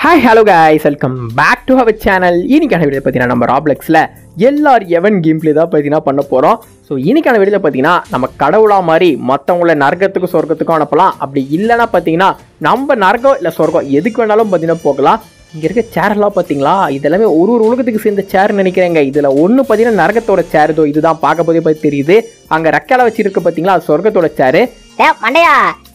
Hi hello guys, welcome back to our channel. இன்னைக்கான video பார்த்தீங்கன்னா நம்ம ராப்ளெக்ஸில் எல்லார் எவன் கேம் பிளே தான் பார்த்தீங்கன்னா பண்ண போகிறோம். ஸோ இன்னைக்கான வீடியோவில் பார்த்தீங்கன்னா நம்ம கடவுளாக மாதிரி மற்றவங்கள நரகத்துக்கும் சொர்க்கத்துக்கும் அனுப்பலாம். அப்படி இல்லைன்னா பார்த்தீங்கன்னா நம்ம நரகம் இல்லை சொர்க்கம் எதுக்கு வேணாலும் பார்த்தீங்கன்னா போகலாம். இங்கே இருக்க சேரெல்லாம் பார்த்தீங்களா, இதெல்லாமே ஒரு உலகத்துக்கு சேர்ந்த சேர் நினைக்கிறேங்க. இதில் ஒன்று பார்த்தீங்கன்னா நரகத்தோட சேர், இதோ இதுதான் பார்க்க போதே பார்த்து தெரியுது. அங்கே ரெக்கால வச்சிருக்கு பார்த்தீங்களா, அது சொர்க்கத்தோட சேரு. மண்டையா,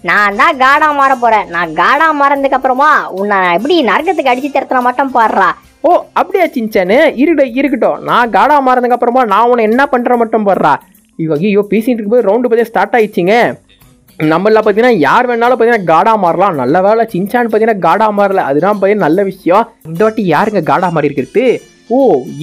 நான் தான் காடா மாற போறேன். நான் காடா மாறதுக்கு அப்புறமா உன்னை எப்படி நரகத்துக்கு அடிச்சு தரத்துனா மட்டும் பாடுறா. ஓ அப்படியா சின்சானு, இருக்கட்டும். நான் காடா மாறதுக்கு அப்புறமா நான் உன்னை என்ன பண்ற மட்டும் பாடுறா. ஐயோ பேசிட்டு இருக்கும்போது ரவுண்டு பார்த்தீங்கன்னா ஸ்டார்ட் ஆயிடுச்சுங்க. நம்மள பார்த்தீங்கன்னா யார் வேணாலும் பார்த்தீங்கன்னா காடா மாறலாம். நல்ல வேலை சின்சான் பார்த்தீங்கன்னா காடா மாறல, அதுதான் பார்த்தீங்கன்னா நல்ல விஷயம். இந்த வாட்டி யாருங்க காடா மாறி இருக்கிறது? ஓ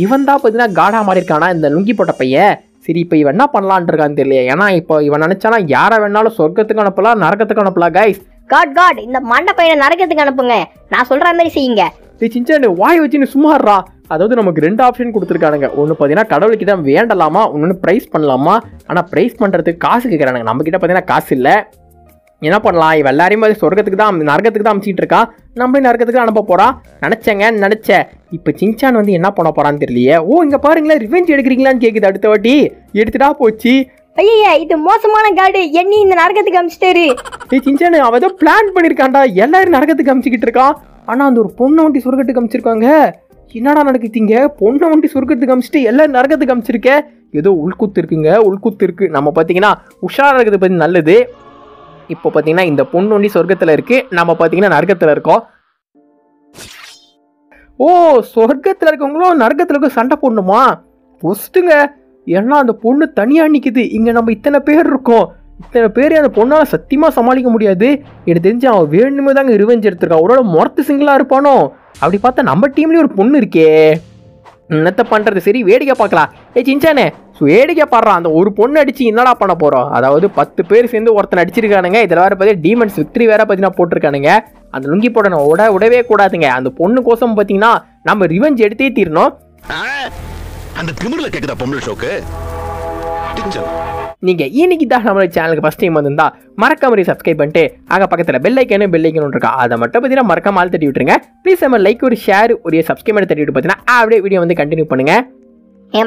இவன் தான் பார்த்தீங்கன்னா காடா மாறி இருக்கானா, இந்த லுங்கி போட்ட பையன். சரி இப்போ இவன் என்ன பண்ணலான் இருக்கான்னு தெரியல. ஏன்னா இப்போ இவன் நினைச்சானா யாரை வேணாலும் சொர்க்கத்துக்கு அனுப்பலாம், நரகத்துக்கு அனுப்பலாம். கைஸ் காட் இந்த மண்டை பையனை நரகத்துக்கு அனுப்புங்க. நான் சொல்ற மாதிரி செய்யுங்க. சின்சானு வாய் வச்சுன்னு சும்மாறா. அதாவது நமக்கு ரெண்டு ஆப்ஷன் கொடுத்துருக்கானுங்க. ஒன்று பார்த்தீங்கன்னா கடவுளுக்கு தான் வேண்டலாமா, ஒன்று ப்ரைஸ் பண்ணலாமா. ஆனால் ப்ரைஸ் பண்ணுறதுக்கு காசு கேட்குறானுங்க. நம்ம கிட்ட பார்த்தீங்கன்னா காசு இல்லை. என்ன பண்ணலாம், இவன் எல்லாரையும் சொர்க்கத்துக்கு தான் நரகத்துக்கு தான் அனுப்பிச்சிட்டு இருக்கான். நம்மளே நரகத்துக்கு அனுப்ப போகிறான் நினச்சேன். இப்போ சின்சான் வந்து என்ன பண்ண போகிறான்னு தெரியலையே. ஓ இங்கே பாருங்களேன், ரிவெஞ்ச் எடுக்கிறீங்களான்னு கேட்குது. அடுத்த வாட்டி எடுத்துட்டா போச்சு. ஐயா இது மோசமான காடு, என்னி இந்த நரகத்துக்கு அனுப்பிச்சிட்டாரு. சின்சானு அவன் ஏதோ பிளான் பண்ணியிருக்கான்டா, எல்லாரும் நரகத்துக்கு அனுப்பிச்சிக்கிட்டு இருக்கான். ஆனால் அந்த ஒரு பொண்ணை வண்டி சொர்க்கத்துக்கு அனுப்பிச்சிருக்காங்க. என்னடா நடக்குதுங்க, பொண்ணை வண்டி சொர்க்கத்துக்கு அனுப்பிச்சிட்டு எல்லாரும் நரகத்துக்கு அனுப்பிச்சிருக்கேன். ஏதோ உள்குத்து இருக்கு. நம்ம பார்த்தீங்கன்னா உஷாராக இருக்கிறது பற்றி நல்லது. இப்போ பார்த்தீங்கன்னா இந்த பொண்ணு ஒண்டி சொர்க்கத்தில் இருக்கு, நம்ம பார்த்தீங்கன்னா நரகத்தில் இருக்கோம். ஓ சொர்க்கத்தில் இருக்கவங்களும் நரகத்தில் இருக்க சண்டை போடணுமா? பொஸ்ட்டுங்க. ஏன்னா அந்த பொண்ணு தனியாக நிற்குது. இங்கே நம்ம இத்தனை பேர் இருக்கோம். இத்தனை பேர் அந்த பொண்ணால் சத்தியமாக சமாளிக்க முடியாது. எனக்கு தெரிஞ்சு அவன் வேணுமே தாங்க ரிவெஞ்ச் எடுத்திருக்கான். அவரோட மொரத்து சிங்கிளாக இருப்பானோ. அப்படி பார்த்தா நம்ம டீம்லேயும் ஒரு பொண்ணு இருக்கே. என்னத்த பண்ணுறது, சரி வேடிக்கை பார்க்கலாம். சின்சானே வேடிக்கை பாடுறான். அந்த ஒரு பொண்ணு அடிச்சு என்னடா பண்ண போகிறோம்? அதாவது 10 பேர் சேர்ந்து ஒருத்தனை அடிச்சிருக்கானுங்க. இதில் வேறு பார்த்தீங்கன்னா டீமன்ஸ் விக்ட்ரி வேறு பார்த்தீங்கன்னா போட்டிருக்கானுங்க. அந்த லுங்கி போடணும் விடவே கூடாதுங்க. அந்த பொண்ணு கோசம் பார்த்தீங்கன்னா நம்ம ரிவெஞ்ச் எடுத்தே தீரணும். அந்த திமிர்ல கேக்குதா பொம்பளை ஷோக்கு? நீங்க இன்னைக்கு தான் நம்ம சேனலுக்கு ஃபர்ஸ்ட் டைம் வந்திருந்தா மறக்காம சப்ஸ்கிரைப் பண்ணிட்டு அங்கே பக்கத்தில் பெல் ஐக்கன் இருக்கா, அதை மட்டும் பார்த்தீங்கன்னா மறக்காம ஆள் தட்டி விட்டுருங்க. ப்ளீஸ் நம்ம லைக், ஒரு ஷேர், ஒரு சப்ஸ்கிரைப் தட்டி விட்டு பார்த்தீங்கன்னா அப்படியே வீடியோ வந்து கண்டினியூ பண்ணுங்க.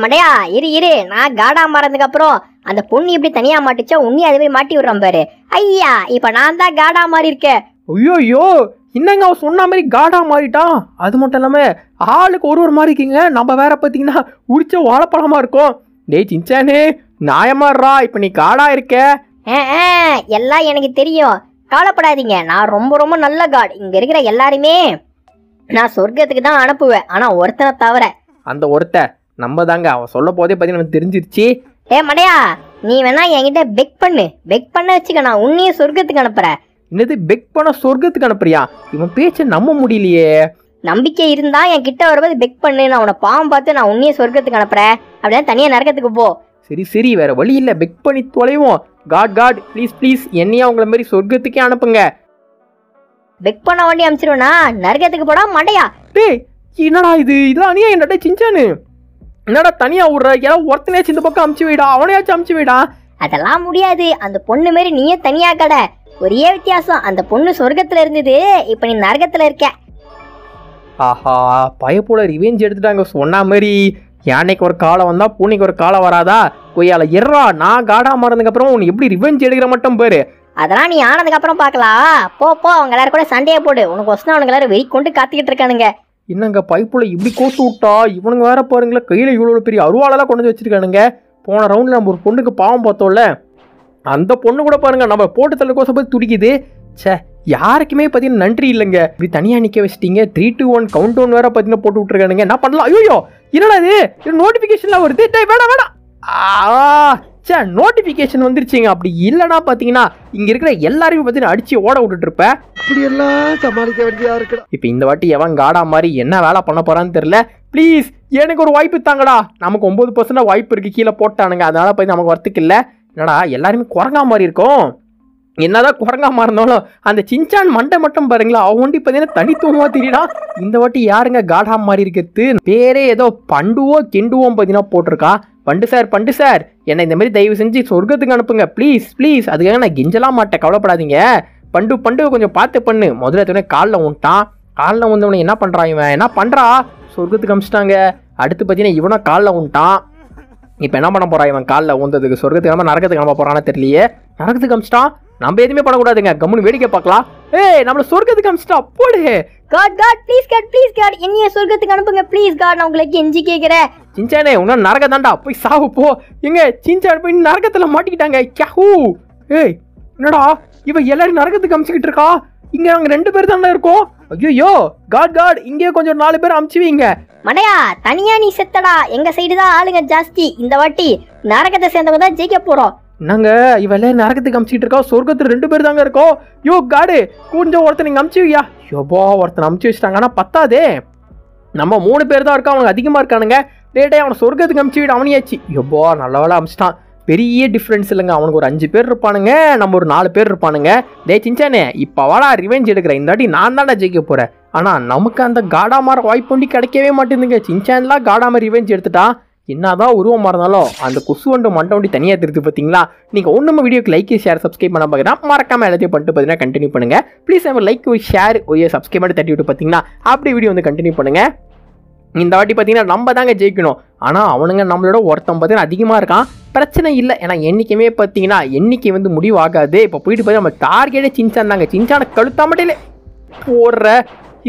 மண்டையா இரு, நான் காடா மாறதுக்கு அப்புறம் அந்த பொண்ணு இப்படி தனியா மாட்டிச்சா உன்னி அதே மாதிரி மாட்டி விடுறான் பாரு. ஐயா இப்ப நான் தான் காடா மாறி இருக்கேன். ஐயோ என்னங்க அவன் சொன்ன மாதிரி காடா மாறிட்டான். அது மட்டும் இல்லாமல் ஆளுக்கு ஒரு மாதிரி இருக்கீங்க. நம்ம வேற பார்த்தீங்கன்னா உரிச்ச வாழைப்பழமா இருக்கும். டேய் சின்சானே நியாயமாடுறா, இப்போ நீ காடா இருக்க. எல்லாம் எனக்கு தெரியும், கவலைப்படாதீங்க. நான் ரொம்ப நல்ல காட். இங்க இருக்கிற எல்லாருமே நான் சொர்க்கத்துக்கு தான் அனுப்புவேன். ஆனா ஒருத்தனை தவிர. அந்த ஒருத்த நம்ம தாங்க. அவன் சொல்ல போதே பார்த்தீங்கன்னா தெரிஞ்சிருச்சு. மடையா நீ வேணா என்கிட்ட பெக் பண்ண வச்சுக்க, நான் உன்னையும் சொர்க்கத்துக்கு அனுப்புறேன். என்னது பெக் பண்ண சொர்க்கத்துக்கு அனுப்புறியா? இவன் பேச்சை நம்ப முடியலையே. நம்பிக்கை இருந்தா என் கிட்ட வரும்போது பெக் பண்ணு. நான் உன்னை பாவம் பார்த்து நான் உன்னையும் சொர்க்கத்துக்கு அனுப்புறேன். அப்படின்னா தனியா நரகத்துக்கு போ. சரி வேற வழி இல்லை, பெக் பண்ணி தொலைவோம். காட் ப்ளீஸ் என்னையா உங்களை மாதிரி சொர்க்கத்துக்கே அனுப்புங்க. பெக் பண்ண வண்டி அனுப்பிச்சிருவா, நரகத்துக்கு போடா மண்டையா. டேய் என்னடா இதெல்லாம் அனியா என்னடா சின்சானு, என்னடா தனியா விடுற? யாராவது ஒருத்தனையாச்சும் இந்த பக்கம் அமுச்சு வைடா, அவனையாச்சும் அமுச்சு வைடா. அதெல்லாம் முடியாது, அந்த பொண்ணு மாதிரி நீயே தனியா கடை. ஒரே வித்தியாசம், அந்த பொண்ணு சொர்க்கத்துல இருந்தது, இப்ப நீ நரகத்துல இருக்க. ஆஹா பயப்போல ரிவெஞ்ச் எடுத்துட்டாங்க. சொன்ன மாதிரி யானைக்கு ஒரு காலம் வந்தா பூனைக்கு ஒரு காலம் வராதா? கொய்யால எர்றா, நான் காடா மாறதுக்கு அப்புறம் உனக்கு எப்படி ரிவெஞ்ச் எடுக்கிற மட்டும் பாரு. அதெல்லாம் நீ ஆனதுக்கு அப்புறம் பாக்கலாம். போ அவங்க எல்லாரும் கூட சண்டையை போடு. உனக்கு வசனம் அவனுக்கு எல்லாரும் வெறி கொண்டு காத்துக்கிட்டு இருக்கானுங்க. என்னங்க பைப்புல இப்படி கோத்து விட்டா, இவனுங்க வேற பாருங்களேன் கையில இவ்வளவு பெரிய அருவாளெல்லாம் கொண்டு வந்து வச்சிருக்கானுங்க. போன ரவுண்ட்ல நம்ம ஒரு பொண்ணுக்கு பாவம் பார்த்தோம்ல, அந்த பொண்ணு கூட பாருங்க நம்ம போட்டு தள்ள கோசம் போய் துடிக்குது. சே யாருக்குமே பார்த்தீங்கன்னா நன்றி இல்லைங்க. இப்படி தனியாக நிற்க வச்சிட்டீங்க. 3, 2, 1 கவுண்ட் டவுன் வேற பார்த்தீங்கன்னா போட்டு விட்டுருக்கானுங்க. என்ன பண்ணலாம்? ஐயோ என்னடா இது நோட்டிஃபிகேஷன்லாம் வருது. வேணாம் சே நோட்டிஃபிகேஷன் வந்துருச்சுங்க. அப்படி இல்லைன்னா பார்த்தீங்கன்னா இங்கே இருக்கிற எல்லாரையும் பார்த்தீங்கன்னா அடிச்சு ஓட விட்டுட்டு இருப்பேன். இப்படியெல்லாம் சமாளிக்க வேண்டியதா இருக்கு. இப்போ இந்த வாட்டி எவன் காடா மாதிரி என்ன வேலை பண்ண போறான்னு தெரியல. ப்ளீஸ் எனக்கு ஒரு வாய்ப்பு தாங்கடா. நமக்கு 9% வாய்ப்பு இருக்கு, கீழே போட்டானுங்க. அதனால பார்த்து நமக்கு வரத்துக்கு இல்லை. என்னடா எல்லாருமே குரங்கா மாதிரி இருக்கும். என்னதான் குரங்கா மாறினாலும் அந்த சின்சான் மண்டை மட்டும் பாருங்களா, அவன் ஒண்டி பார்த்தீங்கன்னா தனித்துவமா தெரியுடா. இந்த வாட்டி யாருங்க காடா மாதிரி இருக்கிறது? பேரே ஏதோ பண்டுவோ கெண்டுவோம் பார்த்தீங்கன்னா போட்டிருக்கா. பண்டு சார் என்னை இந்த மாதிரி தயவு செஞ்சு சொர்க்கத்துக்கு அனுப்புங்க ப்ளீஸ். அதுக்காக நான் கெஞ்சலாம் மாட்டேன், கவலைப்படாதீங்க. பண்டு கொஞ்சம் பார்த்து பண்ணு. முதல்ல காலில் விட்டான். காலில் வந்தவனை என்ன பண்ணுறான் இவன் என்ன பண்ணுறா சொர்க்கத்துக்கு அமிச்சிட்டாங்க. அடுத்து பார்த்தீங்கன்னா இவனும் காலில் உண்டான். இப்போ என்ன பண்ண போகிறான் இவன் காலில் ஊந்ததுக்கு சொர்க்கத்துக்கு நம்ம நரகத்துக்கு கிளம்ப போகிறான்னு தெரியலையே. நரகத்துக்கு அமிச்சிட்டான். நம்ம எதுவுமே பண்ணக்கூடாதுங்க, கம்முன்னு வேடிக்கை பார்க்கலாம். ஏய் நம்மள சொர்க்கத்துக்கு அமிச்சிட்டா போடு. காட் ப்ளீஸ் காட் என்னைய சொர்க்கத்துக்கு அனுப்புங்க ப்ளீஸ் காட், நான் உங்களுக்கு கெஞ்சி கேட்குறேன். சின்சானே உன்ன நரகம் தாண்டா, போய் சாவு போ. எங்க சின்சான் போய் நரகத்தில் மாட்டிக்கிட்டாங்க. கியாஹூ. ஏய் என்னடா இவன் எல்லாரும் நரகத்துக்கு அமிச்சிக்கிட்டு இருக்கா. இங்க நாங்க 2 பேர் தானே இருக்கோம். ஐயோ காட் இங்கே கொஞ்சம் 4 பேர் அமிச்சுவீங்க. மடையா தனியா நீ செத்தடா, எங்க சைடு தான் ஆளுங்க ஜாஸ்தி. இந்த வாட்டி நரகத்தை சேர்ந்தவங்க தான் ஜெயிக்க போறோம். நாங்க இவளே நரகத்துக்கு அமிச்சிட்டு இருக்கோம். சொர்க்கத்துல 2 பேர் தாங்க இருக்கோம். யோ காடு கொஞ்சம் ஒருத்தர் நீங்க அமிச்சுவியா. யோபா ஒருத்தன் அமிச்சு வச்சுட்டாங்க. ஆனா பத்தாதே, நம்ம 3 பேர் தான் இருக்கோம், அவங்க அதிகமா இருக்கானுங்க. டேட்டே அவனை சொர்க்கத்துக்கு அமிச்சு விட அவனியாச்சு. யோபா நல்ல வேலை அமிச்சிட்டான். பெரிய டிஃப்ரென்ஸ் இல்லைங்க, அவனுக்கு ஒரு 5 பேர் இருப்பானுங்க, நம்ம ஒரு 4 பேர் இருப்பானுங்க. டே சின்சானே இப்போ வாடா ரிவெஞ்ச் எடுக்கிறேன். இந்த வாட்டி நான் தாண்டா ஜெயிக்க போறேன். ஆனால் நமக்கு அந்த காடாமார வாய்ப்பு கிடைக்கவே மாட்டேங்குதுங்க. சின்சான்லாம் காடாம ரிவெஞ்ச் எடுத்துட்டான். என்னதான் உருவமாக இருந்தாலும் அந்த கொசுவண்டு மண்டை வண்டி தனியாக தெரிஞ்சு பார்த்தீங்களா. நீங்கள் ஒன்றும் வீடியோக்கு லைக் ஷேர் சப்ஸ்கிரைப் பண்ண பார்க்குறேன். மறக்காம எல்லாத்தையும் பண்ணிட்டு பார்த்தீங்கன்னா கண்டினியூ பண்ணுங்க. ப்ளீஸ் நம்ம லைக் ஒரு ஷேர் ஒரு சப்ஸ்கிரைப் பண்ணி தட்டி விட்டு பார்த்தீங்கன்னா அப்படி வீடியோ வந்து கண்டினியூ பண்ணுங்க. இந்த வாட்டி பார்த்தீங்கன்னா நம்ம தாங்க ஜெயிக்கணும். ஆனால் அவனுங்க நம்மளோட ஒருத்தன் பார்த்தீங்கன்னா அதிகமாக இருக்கான். பிரச்சனை இல்லை, ஏன்னா என்றைக்குமே பார்த்தீங்கன்னா எண்ணிக்கை வந்து முடிவாகாது. இப்போ போயிட்டு போய் நம்ம டார்கெட்டே சின்சான் தாங்க. சின்சானை கழுத்தா மட்டும் போடுற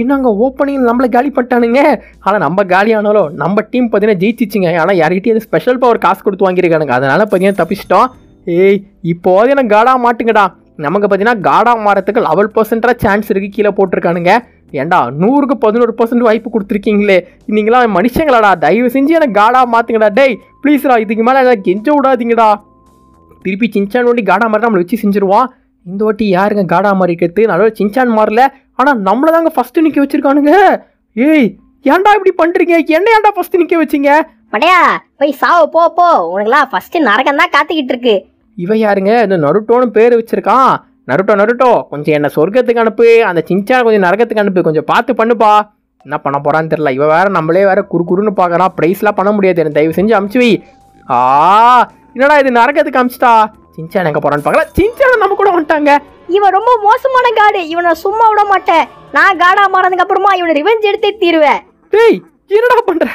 இன்னும் ஓப்பனிங் நம்மளை காலி பண்ணிட்டானுங்க. ஆனால் நம்ம காலியானாலும் நம்ம டீம் பார்த்தீங்கன்னா ஜெயிச்சிச்சுங்க. ஆனால் யார்கிட்டயும் ஸ்பெஷல் பவர் காசு கொடுத்து வாங்கியிருக்கானுங்க. அதனால பார்த்தீங்கன்னா தப்பிச்சிட்டோம். ஏய் இப்போது எனக்கு காடா மாட்டுங்கடா. நமக்கு பார்த்தீங்கன்னா காடா மாறத்துக்கு 11% சான்ஸ் இருக்குது கீழே போட்டிருக்கானுங்க. ஏண்டா 100க்கு 11% வாய்ப்பு கொடுத்துருக்கீங்களே, நீங்களாம் மனுஷங்களாடா. தயவு செஞ்சு எனக்கு காடா மாற்றுங்கடா. டேய் ப்ளீஸ்டா, இதுக்கு மேலே எனக்கு கெஞ்ச விடாதீங்கடா. திருப்பி சின்சான் வண்டி காடா மாதிரி நம்மளை வச்சு செஞ்சுருவான். இந்த வாட்டி யாருங்க காடா மாதிரி இருக்கிறது? நல்ல சின்சான் மாறல, ஆனால் நம்மளை தாங்க ஃபஸ்ட்டு நிற்க வச்சிருக்கானுங்க. ஏய் ஏன்டா இப்படி பண்ணுறீங்க? என்ன ஏன்டா ஃபஸ்ட்டு நிற்க வச்சிங்க? மடையா போய் சாவு போ. உனக்குலாம் ஃபஸ்ட்டு நரகம் தான் காத்துக்கிட்டு இருக்கு. இவன் யாருங்க? இந்த நருட்டோன்னு பேர் வச்சிருக்கான். நருட்டோ கொஞ்சம் என்ன சொர்க்கத்துக்கு அனுப்பு, அந்த சின்சான் கொஞ்சம் நரகத்துக்கு அனுப்பு, கொஞ்சம் பார்த்து பண்ணுப்பா. என்ன பண்ண போறான்னு தெரியல. இவன் வேற நம்மளே வேற குறுன்னு பார்க்கறான். ப்ரைஸ்லாம் பண்ண முடியாது, எனக்கு தயவு செஞ்சு அமுச்சு வை. என்னடா இது நரகத்துக்கு அமிச்சிட்டா. சின்சான் எங்க போறான்னு பார்க்கலாம். சின்சான் நம்ம கூட வந்துட்டாங்க. இவன் ரொம்ப மோசமான காடு, இவனை சும்மா விட மாட்டேன். நான் காடா மாறதுக்கு அப்புறமா இவனை ரிவெஞ்ச் எடுத்தே தீருவேன். டேய் என்னடா பண்ற?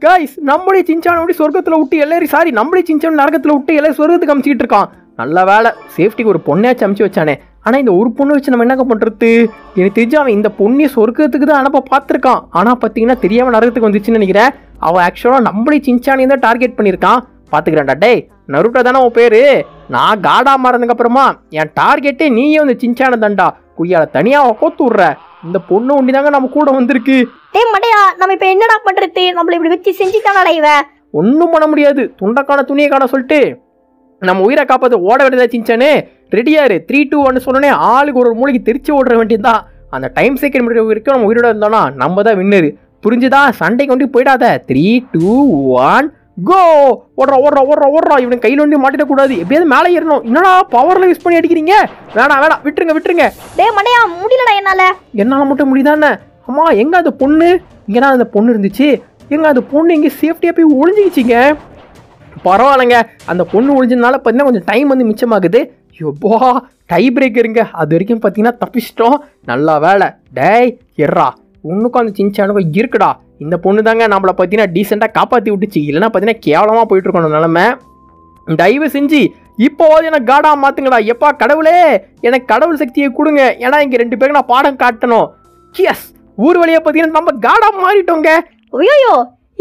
கைஸ் நம்மளே சின்சான் விட்டு சொர்க்கத்துல விட்டு எல்லாரும் நம்மளே சின்சான் நரகத்துல விட்டு எல்லாரும் சொர்க்கத்துக்கு அமிச்சிட்டு இருக்கான். நல்ல வேலை சேஃப்டிக்கு ஒரு பொண்ணையாச்சும் அமுச்சு வச்சானே. ஆனால் இந்த ஒரு பொண்ணு வச்சு நம்ம என்ன பண்ணுறது? எனக்கு தெரிஞ்சு அவன் இந்த பொண்ணையை சொர்க்கத்துக்கு தான் அனுப்ப பார்த்துருக்கான். ஆனால் பார்த்தீங்கன்னா தெரியாமல் நரகத்துக்கு வந்துச்சுன்னு நினைக்கிறேன். அவன் ஆக்சுவலாக நம்மளே சின்சானையும் தான் டார்கெட் பண்ணியிருக்கான். பார்த்துக்கிறேன்டா. டேய் நருட்டோ தானே உன் பேர்? நான் காடா மாறதுக்கு அப்புறமா என் டார்கெட்டே நீயே வந்து சின்சானை தான்டா. குய்யால தனியாக கோத்து விட்ற. இந்த பொண்ணு ஒண்டி தாங்க நம்ம கூட வந்திருக்கு. டேய் மடையா நம்ம இப்போ என்னடா பண்ணுறது? நம்மளை இப்படி வச்சு செஞ்சுட்டானடா இவன். ஒன்றும் பண்ண முடியாது. துண்டைக்கான துணியை காண சொல்லிட்டு நம்ம உயிரை காப்பாற்ற ஓட வேண்டியதா சின்சானு. ரெடியாரு 3, 2, 1 சொன்னோன்னே ஆளுக்கு ஒரு மூளைக்கு தெரிச்சு ஓடுற வேண்டியதுதான். அந்த டைம் செகண்ட் வரைக்கும் நம்ம உயிரோட இருந்தோம்னா நம்ம தான் வின்னரு. புரிஞ்சுதா? சண்டைக்கு ஒண்டி போயிடாத. 3, 2, 1 கோ. ஓடுறா. இவனுக்கு கையில் ஒண்டி மாட்டிடக்கூடாது. எப்படியாவது மேலே ஏறணும். என்னடா பவர்ல யூஸ் பண்ணி அடிக்கிறீங்க? வேணாம் விட்டுருங்க. டேய் மடையா முடியலடா என்னால மட்டும் முடியுதானே? அம்மா எங்க அந்த பொண்ணு? இங்கதான் அந்த பொண்ணு இருந்துச்சு. எங்க அந்த பொண்ணு இங்கே சேஃப்டியா போய் ஒளிஞ்சிக்கிச்சிங்க. பரவாயில்லைங்க, அந்த பொண்ணு ஒழிஞ்சதுனால பார்த்தீங்கன்னா கொஞ்சம் டைம் வந்து மிச்சமாகுது. யோபா டை பிரேக்கருங்க. அது வரைக்கும் பார்த்தீங்கன்னா தப்பிச்சிட்டோம். நல்லா வேலை. டேய் எர்ரா உன்னுக்கும் அந்த சின்சானுக்கும் இருக்குடா. இந்த பொண்ணு தாங்க நம்மளை பார்த்தீங்கன்னா டீசெண்டாக காப்பாற்றி விட்டுச்சு. இல்லைன்னா பார்த்தீங்கன்னா கேவலமாக போயிட்டு இருக்கணும் நிலமை. தயவு செஞ்சு இப்போவாது எனக்கு காடா மாற்றுங்கடா. எப்பா கடவுளே எனக்கு கடவுள் சக்தியை கொடுங்க. ஏன்னா இங்கே 2 பேருக்கு நான் பாடம் காட்டணும். எஸ் ஊர் வழியாக பார்த்தீங்கன்னா நம்ம காடா மாறிட்டோங்க. ஐயோ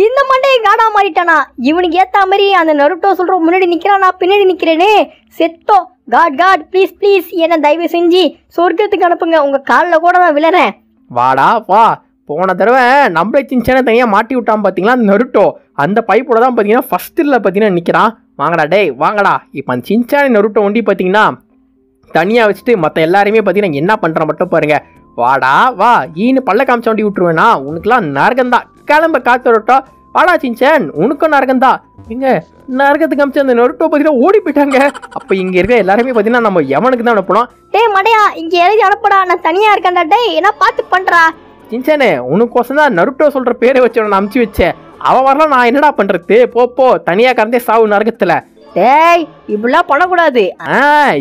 இந்த மண்டையை காடா மாறிட்டானா? இவனுக்கு ஏத்த மாதிரி அந்த நருட்டோ சொல்ற முன்னாடி நிக்கிறான், நான் பின்னாடி நிக்கிறேனே. செத்தோ. காட் ப்ளீஸ் என்ன தயவு செஞ்சு சொர்க்கத்துக்கு அனுப்புங்க. உங்க காலில் கூட நான் விழறேன். வாடா வா. போன தடவை நம்மளே சின்சானை தனியாக மாட்டி விட்டான் பார்த்தீங்களா அந்த நருட்டோ. அந்த பைப்போட தான் பார்த்தீங்கன்னா ஃபர்ஸ்ட்டில் பார்த்தீங்கன்னா நிற்கிறான். வாங்கடா டேய் வாங்கடா. இப்போ அந்த சின்சானை நருட்டோ ஒண்டி பார்த்தீங்கன்னா தனியாக வச்சுட்டு மற்ற எல்லாரையுமே பார்த்தீங்கன்னா என்ன பண்ணுறான் மட்டும் பாருங்க. வாடா வா. ஈன்னு பல்ல காமிச்சா வண்டி விட்டுருவேனா? உனக்குலாம் நரகந்தா. கிளம்ப காத்தோட்டா. வாடா சின்சான் உனக்கும் நரகந்தா. இங்க நரகத்துக்கு காமிச்சு அந்த நருட்டோ பார்த்தீங்கன்னா ஓடி போயிட்டாங்க. அப்போ இங்கே இருக்க எல்லாருமே பார்த்தீங்கன்னா நம்ம எவனுக்கு தான் அனுப்பணும். டேய் மடையா இங்கே எழுதி அனுப்படா, நான் தனியாக இருக்கேன்டா. டேய் என்ன பார்த்து பண்ணுறா? சின்சானே உனக்கோசம் தான் நருட்டோ சொல்கிற பேரை வச்சு நான் அமுச்சு வச்சேன். அவன் வரலாம், நான் என்னடா பண்ணுறது? போ தனியாக கறந்தே சாவு நரகத்தில். டேய் இப்படிலாம் பண்ணக்கூடாது.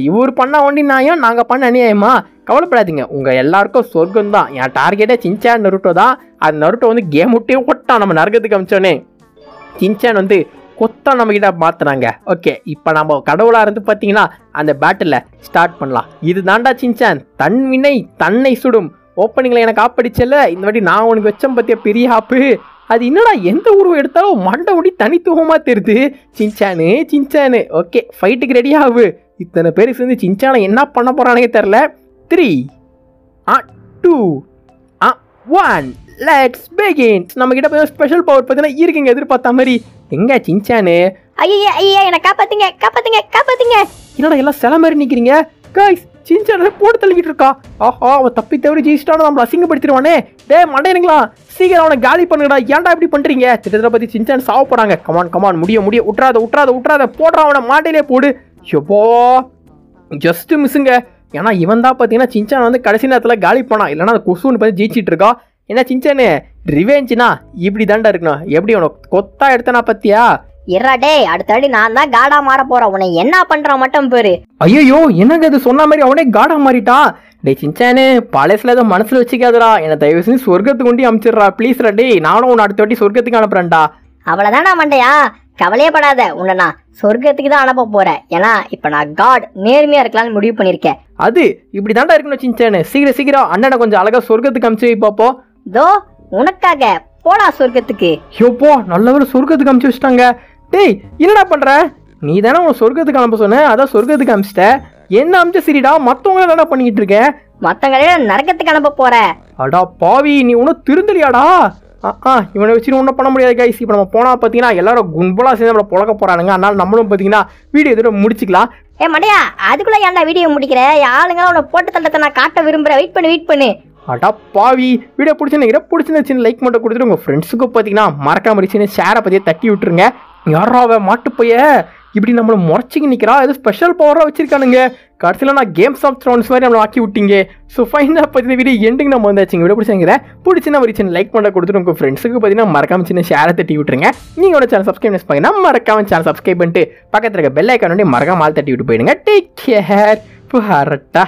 இவர் பண்ண ஒண்டி நியாயம், நாங்க பண்ண அநியாயமா? கவலைப்படாதீங்க, உங்க எல்லாருக்கும் சொர்க்கம் தான். என் டார்கெட்டே சின்சான் நருட்டோ தான். அது நருட்டோ வந்து கேம் விட்டே ஓட்டான் நம்ம நரகத்துக்கு அமிச்சோன்னே. சின்சான் வந்து கொத்தா நம்ம கிட்ட மாத்துறாங்க. ஓகே, இப்போ நம்ம கடவுளா இருந்து பார்த்தீங்கன்னா அந்த பேட்டில் ஸ்டார்ட் பண்ணலாம். இது தாண்டா சின்சான், தன் வினை தன்னை சுடும். ஓப்பனிங்கில் எனக்கு ஆப்படிச்சல, இந்த வாட்டி நான் உனக்கு வச்சம் பற்றிய பெரிய ஆப்பு. அது என்னடா எந்த உருவம் எடுத்தாலும் மண்டை முடி தனித்துவமாக தெரியுது. சின்சானு ஓகே, ஃபைட்டுக்கு ரெடி ஆகு. இத்தனை பேர் சேர்ந்து சின்சானை என்ன பண்ண போகிறானே தெரில. 3 2 1 லெட்ஸ் பிகின். நம்ம கிட்ட போய் ஸ்பெஷல் பவர் பார்த்தீங்கன்னா இருக்குங்க, எதிர்பார்த்த மாதிரி. எங்க சின்சானு? ஐயா என்னை காப்பாத்துங்க. என்னடா எல்லாம் சில மாதிரி நிற்கிறீங்க கைஸ்? சின்சான போட்டு தள்ளிக்கிட்டு இருக்கா. ஆஹா, அவன் தப்பி தவறி ஜெயிச்சிட்டானு நம்மளை அசிங்கப்படுத்திடுவானே. டே மண்டையனுங்களா, சீக்கிரம் அவனை காலி பண்ணுடா. ஏன்டா இப்படி பண்றீங்க? திட்டத்தை பத்தி சின்சான் சாவ போறாங்க. கமான் முடிய விட்றாத போடுறான் அவனை, மாட்டையிலே போடு. எப்போ ஜஸ்ட் மிஸ்ஸுங்க. ஏன்னா இவன் தான் பார்த்தீங்கன்னா சின்சான் வந்து கடைசி நேரத்தில் காலி பண்ணான். இல்லைன்னா அந்த கொசுன்னு பார்த்து ஜெயிச்சிட்டு இருக்கா. என்ன சின்சானு, ரிவெஞ்சுனா இப்படி தாண்டா இருக்கணும். எப்படி உனக்கு கொத்தா எடுத்தனா பத்தியா? இரா டேய், அடுத்தடி நான் தான் காடா மாற போறேன். உன்னை என்ன பண்றான் மட்டும் பேரு. ஐயோ, என்னங்க அது சொன்ன மாதிரி அவனே காடா மாறிட்டான். டே சின்சானு, பழசுல ஏதோ மனசுல வச்சுக்காதடா. என்ன தயவு செஞ்சு சொர்க்கத்துக்கு கொண்டு அமிச்சிடுறா ப்ளீஸ்ரா. டே நானும் உன்னை அடுத்த வாட்டி சொர்க்கத்துக்கு அனுப்புறேன்டா. அவ்வளவுதானா மண்டையா? கவலையே படாத, உன்னை நான் சொர்க்கத்துக்கு தான் அனுப்ப போறேன். ஏன்னா இப்ப நான் காட் நேர்மையா இருக்கலாம்னு முடிவு பண்ணிருக்கேன். அது இப்படி தாண்டா இருக்கணும் சின்சானு. சீக்கிரம் அண்ணனை கொஞ்சம் அழகா சொர்க்கத்துக்கு அமிச்சு வை பாப்போம். தோ உனக்காக போடா சொர்க்கத்துக்கு. யோப்போ, நல்லவரை சொர்க்கத்துக்கு அமிச்சு வச்சுட்டாங்க. டேய் என்னடா பண்ற? நீ தானே உன் சொர்க்கத்துக்கு அனுப்ப சொன்ன, அதான் சொர்க்கத்துக்கு அமிச்சிட்ட. என்ன அமிச்ச சரிடா, மத்தவங்க என்னடா பண்ணிக்கிட்டு இருக்க? மத்தவங்களே நரகத்துக்கு அனுப்ப போற. அடா பாவி, நீ ஒன்னும் திருந்தலியாடா? இவனை வச்சு ஒன்றும் பண்ண முடியாது கைஸ். இப்போ நம்ம போனா பார்த்தீங்கன்னா எல்லாரும் கும்பலா சேர்ந்து நம்மளை புழக்க போறானுங்க. அதனால நம்மளும் பார்த்தீங்கன்னா வீடியோ இதோட முடிச்சுக்கலாம். மண்டையா, அதுக்குள்ள ஏன்டா வீடியோ முடிக்கிற? ஆளுங்க உன்னை போட்டு தள்ளத்தை நான் காட்ட விரும்புறேன். வெயிட் பண்ணு. அடா பாவி, வீடியோ பிடிச்சிருந்துச்சு லைக் மட்டும் கொடுத்துட்டு உங்கள் ஃப்ரெண்ட்ஸுக்கு பார்த்தீங்கன்னா மறக்காம சின்ன ஷேரை பற்றியே தட்டி விட்டுருங்க. யாரா அவன் மாட்டுப்பைய இப்படி நம்மளை முறைச்சிக்கு நிற்கிறா? ஏதோ ஸ்பெஷல் பவராக வச்சிருக்கானுங்க. கடைசியில் நான் கேம்ஸ் ஆஃப் த்ரோன்ஸ் மாதிரி நம்மளை ஆக்கி விட்டீங்க. ஸோ ஃபைனலாக பற்றி வீடியோ எண்டுக்கு நம்ம வந்தாச்சுங்க. வீடியோ பிடிச்சிருந்தா ஒரு சின்ன லைக் பண்ண கொடுத்துட்டு உங்கள் ஃப்ரெண்ட்ஸுக்கு பார்த்தீங்கன்னா மறக்காம சின்ன ஷேரை தட்டி விட்டுருங்க. நீங்கள் ஒரு சேனல் சப்ஸ்கிரைப் பண்ணீங்கன்னா மறக்காம சேனல் சப்ஸ்கிரைப் பண்ணிட்டு பக்கத்தில் இருக்க பெல் ஐக்கான் மறக்காம ஆள் தட்டி விட்டு போயிடுங்க. Take care. பாரட்டா.